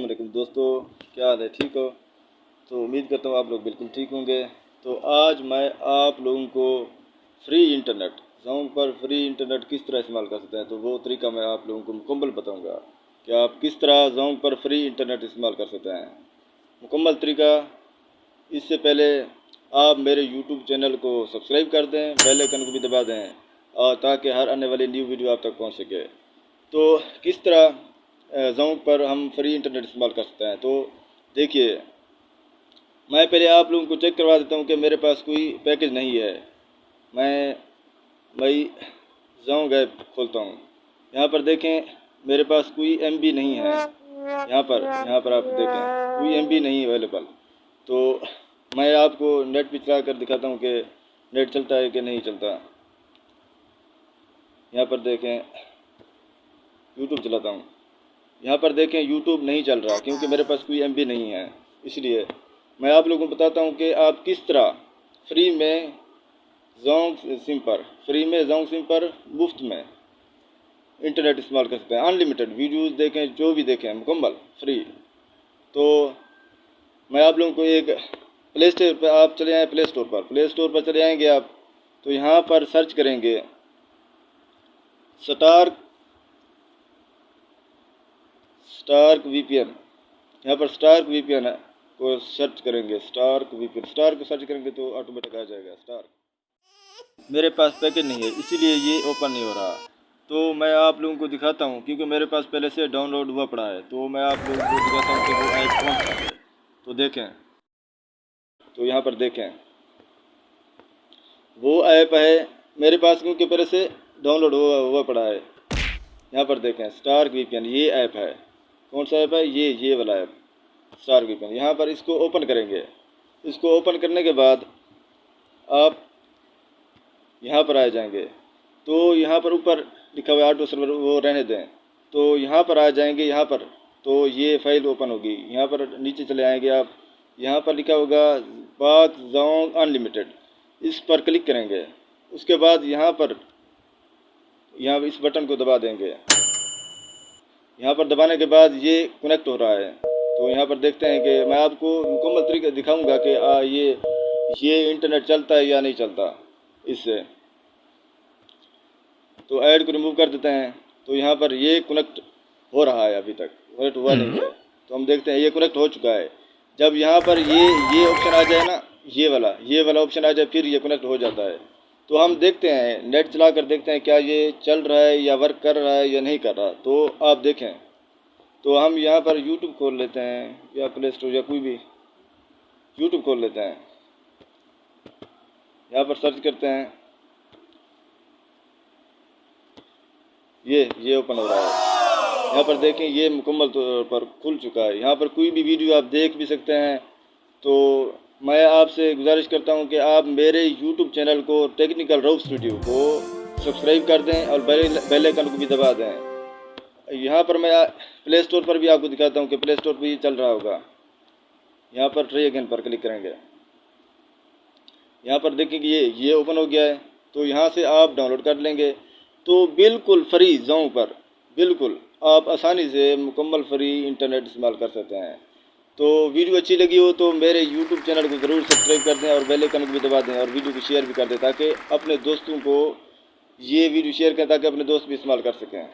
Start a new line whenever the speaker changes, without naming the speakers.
अस्सलाम वालेकुम दोस्तों, क्या हाल है? ठीक हो? तो उम्मीद करता हूँ आप लोग बिल्कुल ठीक होंगे। तो आज मैं आप लोगों को फ्री इंटरनेट ज़ोंग पर फ्री इंटरनेट किस तरह इस्तेमाल कर सकते हैं, तो वो तरीका मैं आप लोगों को मुकम्मल बताऊँगा कि आप किस तरह ज़ोंग पर फ्री इंटरनेट इस्तेमाल कर सकते हैं। मुकम्मल तरीका। इससे पहले आप मेरे यूट्यूब चैनल को सब्सक्राइब कर दें, बेल आइकन को भी दबा दें और ताकि हर आने वाली न्यू वीडियो आप तक पहुँच सके। तो किस तरह ज़ोंग पर हम फ्री इंटरनेट इस्तेमाल कर सकते हैं, तो देखिए मैं पहले आप लोगों को चेक करवा देता हूँ कि मेरे पास कोई पैकेज नहीं है। मैं ज़ोंग ऐप खोलता हूँ। यहाँ पर देखें मेरे पास कोई MB नहीं है। यहाँ पर आप देखें कोई MB नहीं अवेलेबल। तो मैं आपको नेट पे चला कर दिखाता हूँ कि नेट चलता है कि नहीं चलता। यहाँ पर देखें यूट्यूब चलाता हूँ। यहाँ पर देखें यूट्यूब नहीं चल रहा क्योंकि मेरे पास कोई MB नहीं है। इसलिए मैं आप लोगों को बताता हूँ कि आप किस तरह फ्री में ज़ोंग सिम पर मुफ्त में इंटरनेट इस्तेमाल कर सकते हैं। अनलिमिटेड वीडियोज़ देखें, जो भी देखें मुकम्मल फ्री। तो मैं आप लोगों को एक प्ले स्टोर पर आप चले आए, प्ले स्टोर पर चले आएंगे आप। तो यहाँ पर सर्च करेंगे स्टार्क VPN। यहाँ पर स्टार्क VPN है को सर्च करेंगे। स्टार्क को सर्च करेंगे तो ऑटोमेटिक आ जाएगा स्टार्क। मेरे पास पैकेज नहीं है इसीलिए ये ओपन नहीं हो रहा। तो मैं आप लोगों को दिखाता हूँ क्योंकि मेरे पास पहले से डाउनलोड हुआ पड़ा है। तो मैं आप लोगों को दिखाता हूँ कि वो ऐप कौन सा है। तो देखें, तो यहाँ पर देखें वो ऐप है मेरे पास क्योंकि पहले से डाउनलोड हुआ पड़ा है। यहाँ पर देखें स्टार्क VPN ये ऐप है। कौन सा ऐप है? ये वाला ऐप स्टार्क VPN। यहाँ पर इसको ओपन करेंगे। इसको ओपन करने के बाद आप यहाँ पर आ जाएंगे। तो यहाँ पर ऊपर लिखा हुआ है ऑटो सर्वर, वो रहने दें। तो यहाँ पर आ जाएंगे। यहाँ पर तो ये फाइल ओपन होगी। यहाँ पर नीचे चले आएंगे आप। यहाँ पर लिखा होगा पाक ज़ोंग अनलिमिटेड, इस पर क्लिक करेंगे। उसके बाद यहाँ इस बटन को दबा देंगे। यहाँ पर दबाने के बाद ये कनेक्ट हो रहा है। तो यहाँ पर देखते हैं कि मैं आपको मुकम्मल तरीके दिखाऊंगा कि ये इंटरनेट चलता है या नहीं चलता इससे। तो ऐड को रिमूव कर देते हैं। तो यहाँ पर ये कनेक्ट हो रहा है, अभी तक कनेक्ट हुआ नहीं है। तो हम देखते हैं ये कनेक्ट हो चुका है। जब यहाँ पर ये ऑप्शन आ जाए ना, ये वाला ऑप्शन आ जाए, फिर ये कनेक्ट हो जाता है। तो हम देखते हैं, नेट चला कर देखते हैं क्या ये चल रहा है या वर्क कर रहा है या नहीं कर रहा। तो आप देखें, तो हम यहाँ पर यूट्यूब खोल लेते हैं या प्ले स्टोर या कोई भी यूट्यूब खोल लेते हैं। यहाँ पर सर्च करते हैं, ये ओपन हो रहा है। यहाँ पर देखें ये मुकम्मल तौर पर खुल चुका है। यहाँ पर कोई भी वीडियो आप देख भी सकते हैं। तो मैं आपसे गुजारिश करता हूँ कि आप मेरे YouTube चैनल को टेक्निकल रऊफ स्टूडियो को सब्सक्राइब कर दें और बेल आइकन को भी दबा दें। यहाँ पर मैं प्ले स्टोर पर भी आपको दिखाता हूँ कि प्ले स्टोर पर ये चल रहा होगा। यहाँ पर ट्राई अगेन पर क्लिक करेंगे। यहाँ पर देखें कि ये ओपन हो गया है। तो यहाँ से आप डाउनलोड कर लेंगे। तो बिल्कुल फ्री ज़ोंग पर बिल्कुल आप आसानी से मुकम्मल फ्री इंटरनेट इस्तेमाल कर सकते हैं। तो वीडियो अच्छी लगी हो तो मेरे YouTube चैनल को ज़रूर सब्सक्राइब कर दें और बेल आइकन को भी दबा दें और वीडियो को शेयर भी कर दें ताकि अपने दोस्तों को ये वीडियो शेयर करें ताकि अपने दोस्त भी इस्तेमाल कर सकें।